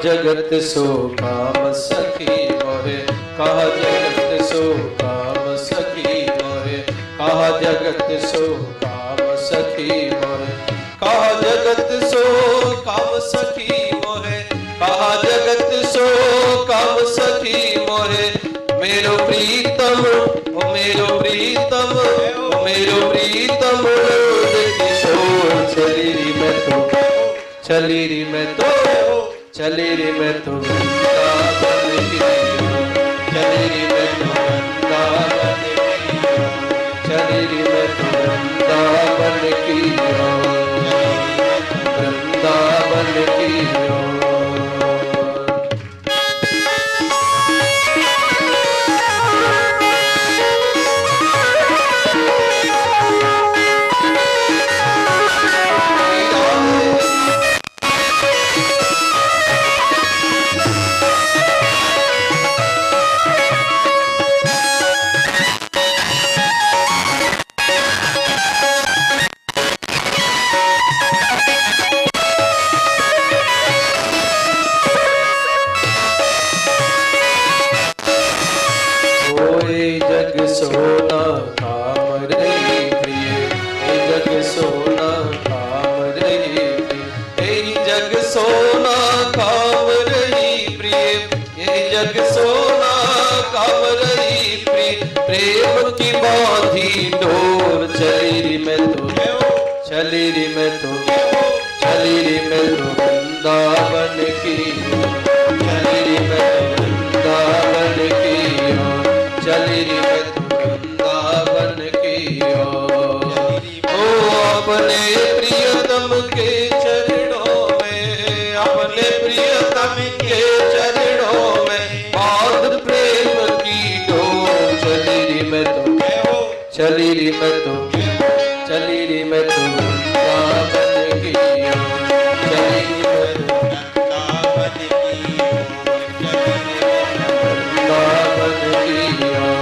जगत सो काम सखी मोहे, कहा जगत सो काम सखी मोहे, कहा जगत सो काम सखी मोहे, कहा जगत सो काम सखी मोहे, कहा जगत सो काम सखी मोहे। मेरो प्रीतम ओ मेरो प्रीतम ओ मेरो प्रीतम किशोर, चली री मैं तो, चली री मैं तो, चली री मैं तो वृंदावन की ओर, चली री मैं तो वृंदावन की ओर, चली री मैं तो वृंदावन की ओर, वृंदावन की ओर। सोना काम रही प्रिय, जग सोना काम रही प्रिय, जग सोना काम रही प्रिय, जग सोना काम रही प्रिय। प्रेम की बांधी डोर, चली री मैं तो, चली री मैं तो, चली री मैं तो वृंदावन की, चली री मैं तो वृंदावन की ओर, चली री मैं तो वृंदावन की ओर। ओ अपने प्रियतम के चरणों में, अपने प्रियतम के चरणों में बांध प्रेम की डोर, चली री मैं तो, चली री मैं तो, चली री मैं तो वृंदावन की ओर, चली री मैं तो वृंदावन की ओर, वृंदावन की ओर।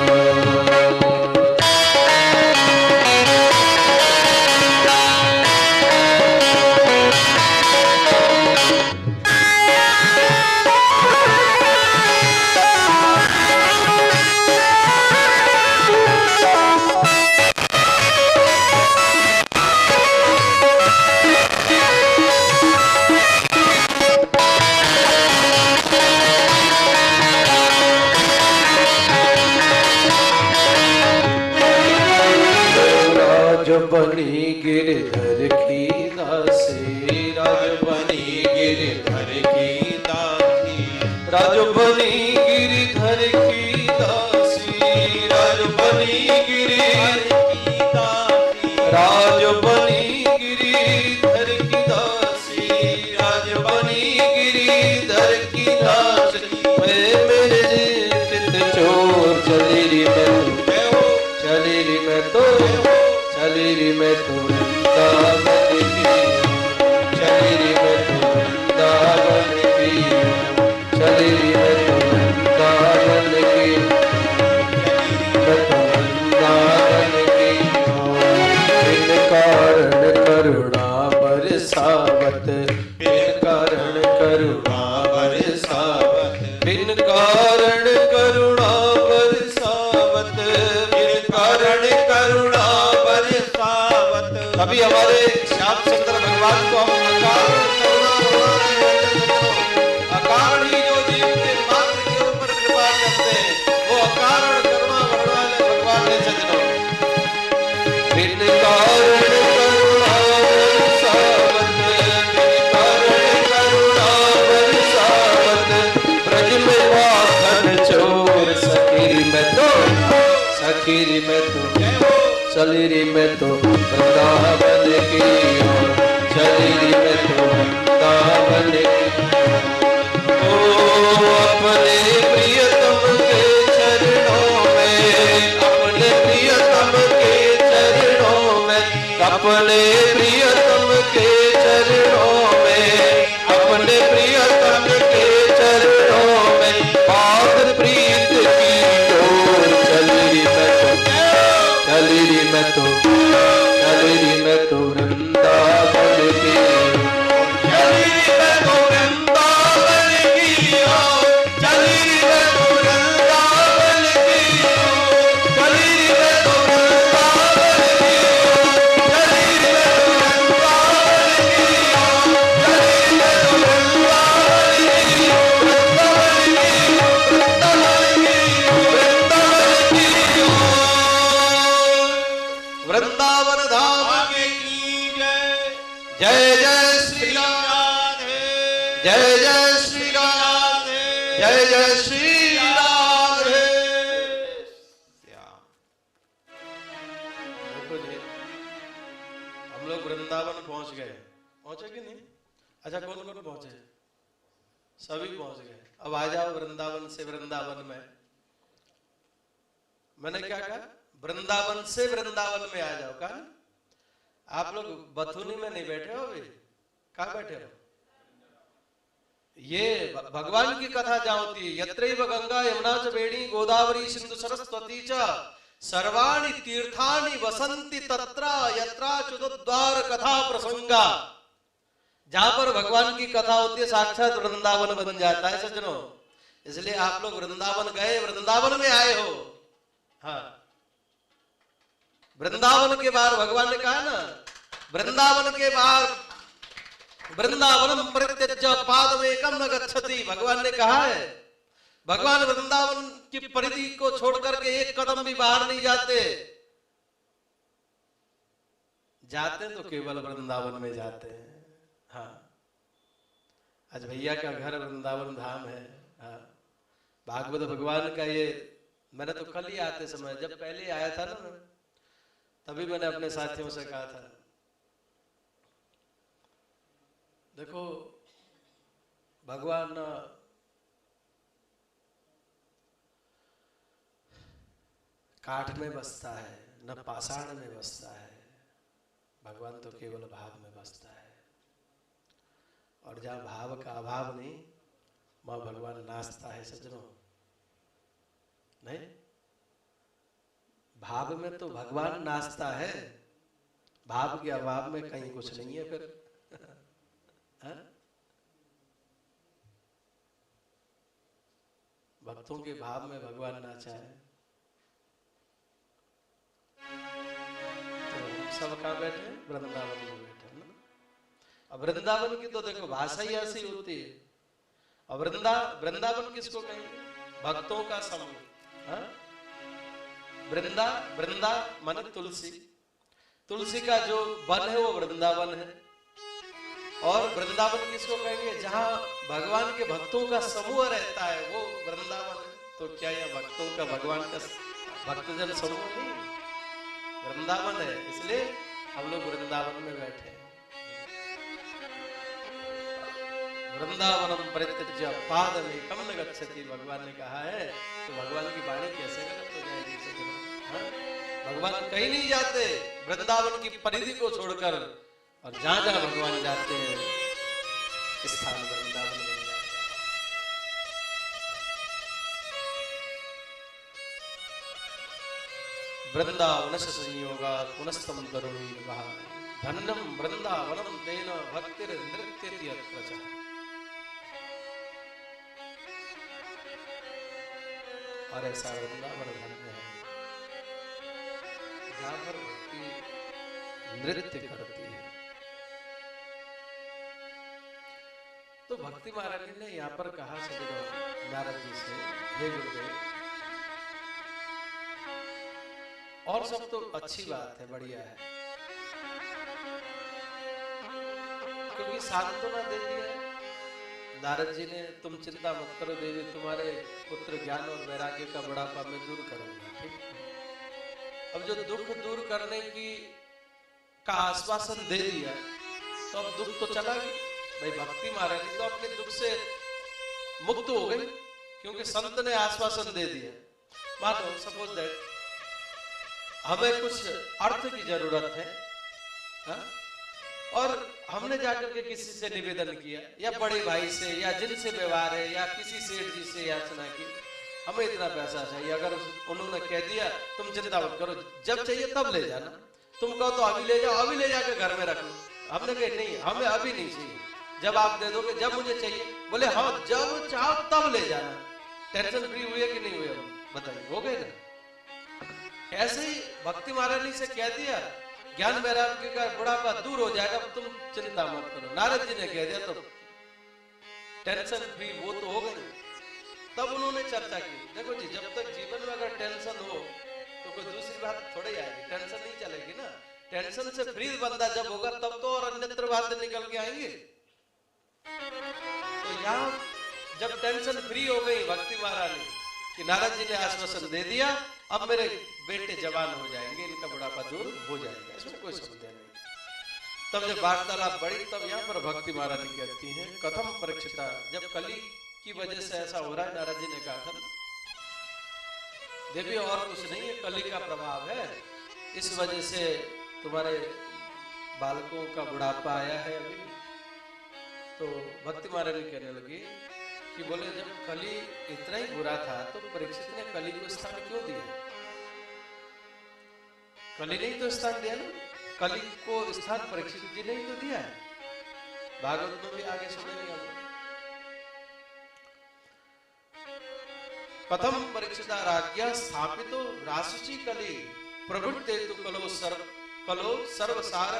बनी गिरधर की दासी, राज बनी गिरधर की दासी, राज बनी गिरधर की दासी, राज बनी गिरधर की दासी, राज बनी गिरधर की दासी, राज बनी गिरधर की दासी। मैं मेरे चित चोर, चली री मैं तो, चली री मैं तो, चली री मैं तो वृंदावन की ओर, चली री मैं तो वृंदावन की ओर, चली री मैं तो वृंदावन की, मैं तो वृंदावन की ओर। बिन कारण करुणा बरसावत, बिन कारण करुणा बरसावत, बिन कारण करुणा बरसावत, बिन कारण करुणा। अभी हमारे श्याम सुंदर भगवान को हम अकारण ही जो जीव के मात्र के ऊपर कृपा करते हैं, वो अकारण करुणा वाले भगवान है सज्जनों। बिन कारण करुणा बरसावत, बिन कारण करुणा बरसावत, ब्रज में माखन चोर, सखी री मैं तो, सखी री मैं तो, चली री मैं तो वृंदावन की ओर, चली री मैं तो वृंदावन की ओर। ओ अपने प्रियतम के चरणों में, अपने प्रियतम के चरणों में, अपने प्रियतम के चरणों में, अपने प्रियतम के चरणों में बांध प्रीत की डोर, चली री मैं तो, चली री मैं तो, चली री मैं तो वृंदावन की, चली री मैं तो वृंदावन जय जय श्री राम, जय जय श्री राम। देखो जी, हम लोग वृंदावन पहुंच गए, पहुंचे कि नहीं? अच्छा, कौन कौन पहुंचे? सभी पहुंच गए। अब आ जाओ वृंदावन से वृंदावन में। मैंने क्या कहा? वृंदावन से वृंदावन में आ जाओ। कहा आप लोग बथुनी में नहीं बैठे हो, अभी कहाँ बैठे हो? ये भगवान की कथा जहाँ होती है, यत्रैव गंगा यमुना च वेणी गोदावरी सिंधु सरस्वती च सर्वाणि तीर्थानि वसंति तत्र यत्राच्युतद्वार कथा प्रसंगा। जहां पर भगवान की कथा होती है साक्षात वृंदावन बन जाता है सज्जनों। इसलिए आप लोग वृंदावन गए, वृंदावन में आए हो। हाँ, वृंदावन के बाहर भगवान ने कहा ना, वृंदावन के बाहर वृंदावनम परित्यज्य पादमेकं न गच्छति। भगवान ने कहा है, भगवान वृंदावन की परिधि को छोड़कर के एक कदम भी बाहर नहीं जाते। जाते तो केवल वृंदावन में जाते हैं। हाँ, आज भैया का घर वृंदावन धाम है। हाँ, भागवत भगवान का ये मैंने तो कल ही आते समय, जब पहले आया था ना, तभी मैंने अपने साथियों से कहा था, देखो भगवान काठ में बसता है न पाषाण में बसता है। भगवान तो केवल भाव में बसता है। और जहाँ भाव का अभाव नहीं, वहाँ भगवान नाचता है सज्जनों। नहीं, भाव में तो भगवान नाचता है, भाव के अभाव में कहीं कुछ नहीं है। फिर भक्तों के भाव में भगवान नाचा है। तो सब कहाँ बैठे? वृंदावन में बैठे ना। अब वृंदावन की तो देखो भाषा ही ऐसी होती है। और वृंदावन किसको कहेंगे? भक्तों का समूह। वृंदा माने तुलसी, तुलसी का जो वन है वो वृंदावन है। और वृंदावन किसको कहेंगे? जहां भगवान के भक्तों का समूह रहता है वो वृंदावन है। तो क्या यह भक्तों का भगवान का भक्तजन समूह नहीं वृंदावन है? इसलिए हम लोग वृंदावन में बैठे हैं। वृंदावनम परित्यज्य पादमेकं न गच्छति। भगवान ने कहा है, तो भगवान की वाणी कैसे गलत हो जाएगी? भगवान कहीं नहीं जाते वृंदावन की परिधि को छोड़कर। और जहां जहां भगवान जाते हैं स्थान वृंदावन बन जाता है। वृंदावन से संयोगा पुनस्तम तरुणी धन्यम वृंदावनम तेन भक्तिर नृत्यति अत्र च। और ऐसा वृंदावन धन्य है जहां पर भक्ति नृत्य करती है। तो भक्ति महाराज जी ने यहाँ पर कहा सदैव नारद जी से, हे गुरुदेव, और सब तो अच्छी बात है, बढ़िया है, क्योंकि सांत्वना दे दी है नारद जी ने, तुम चिंता मत करो देवी, तुम्हारे पुत्र ज्ञान और वैराग्य का बुढ़ापा मैं दूर करूंगा। ठीक, अब जो दुख दूर करने की का आश्वासन दे दिया तो अब दुख तो चला गया। भाई भक्ति महाराज तो अपने दुख से मुक्त हो गई, क्योंकि संत ने आश्वासन दे दिया। मानो सपोज दैट हमें कुछ अर्थ की जरूरत है, हा? और हमने जाकर के किसी से निवेदन किया, या बड़े भाई से, या जिनसे व्यवहार है, या किसी सेठ जी से याचना की, हमें इतना पैसा चाहिए। अगर उन्होंने कह दिया तुम चिंता मत करो, जब चाहिए तब ले जाना, तुम कहो तो अभी ले जाओ, अभी ले जाकर घर में रख लो। हमने कहा नहीं, हमें अभी नहीं चाहिए, जब आप दे दोगे, जब मुझे चाहिए। बोले हाँ, जब चाहो तब ले जाना। टेंशन फ्री हुए कि नहीं हुए? बताइए, हो गए ना? ऐसे ही भक्ति महारानी से कह दिया ज्ञान वैराग्य का बुढ़ापा दूर हो जाएगा, तुम चिंता मत करो। नारद जी ने कह दिया तो टेंशन फ्री वो तो हो गए। तब उन्होंने चर्चा की, देखो जी, जब तक जीवन में अगर टेंशन हो तो कोई दूसरी बात थोड़ी आएगी, टेंशन नहीं चलेगी ना। टेंशन से फ्री बंदा जब होगा तब तो और अन्यत्र बातें निकल के आएंगे। यहाँ जब टेंशन फ्री हो गई भक्ति महारानी कि नारद जी ने आश्वासन दे दिया, अब मेरे बेटे जवान हो जाएंगे, इनका बुढ़ापा दूर हो जाएगा, इसमें कोई संदेह नहीं। तब जब वार्तालाप बढ़ी तब यहाँ पर भक्ति महारानी कहती हैं, कथम परीक्षिता, जब कली की वजह से ऐसा हो रहा है, नारद जी ने कहा था देवी और कुछ नहीं है, कली का प्रभाव है, इस वजह से तुम्हारे बालकों का बुढ़ापा आया है अभी। तो भक्ति महारानी कहने लगी कि बोले जब कली इतना ही बुरा था तो परीक्षित ने कली को स्थान क्यों दिया? कली ने ही तो स्थान दिया ना, कली को स्थान परीक्षित जी ने ही तो दिया है। भागवत में भी आगे सुनेंगे हम। कथम परीक्षिता राज्ञा स्थापितो राशि कली प्रवृत्ते तु कलो सर्वसार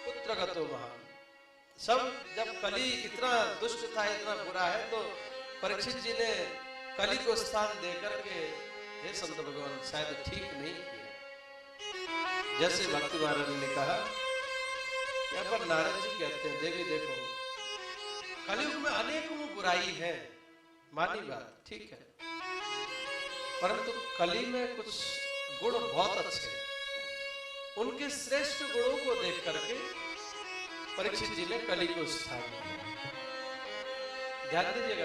पुत्रगतो महान। सब जब कली इतना दुष्ट था, इतना बुरा है, तो परीक्षित जी ने कली को स्थान देकर के हे संत भगवान शायद ठीक नहीं किया। जैसे भक्ति महारानी ने कहा, यहाँ पर नारद जी कहते हैं देवी देखो कलयुग में अनेकों बुराई है, मानी बात ठीक है, परंतु कली में कुछ गुण बहुत अच्छे हैं। उनके श्रेष्ठ गुणों को देख करके परीक्षित जी ने कली को स्थान दिया। ध्यान दीजिएगा।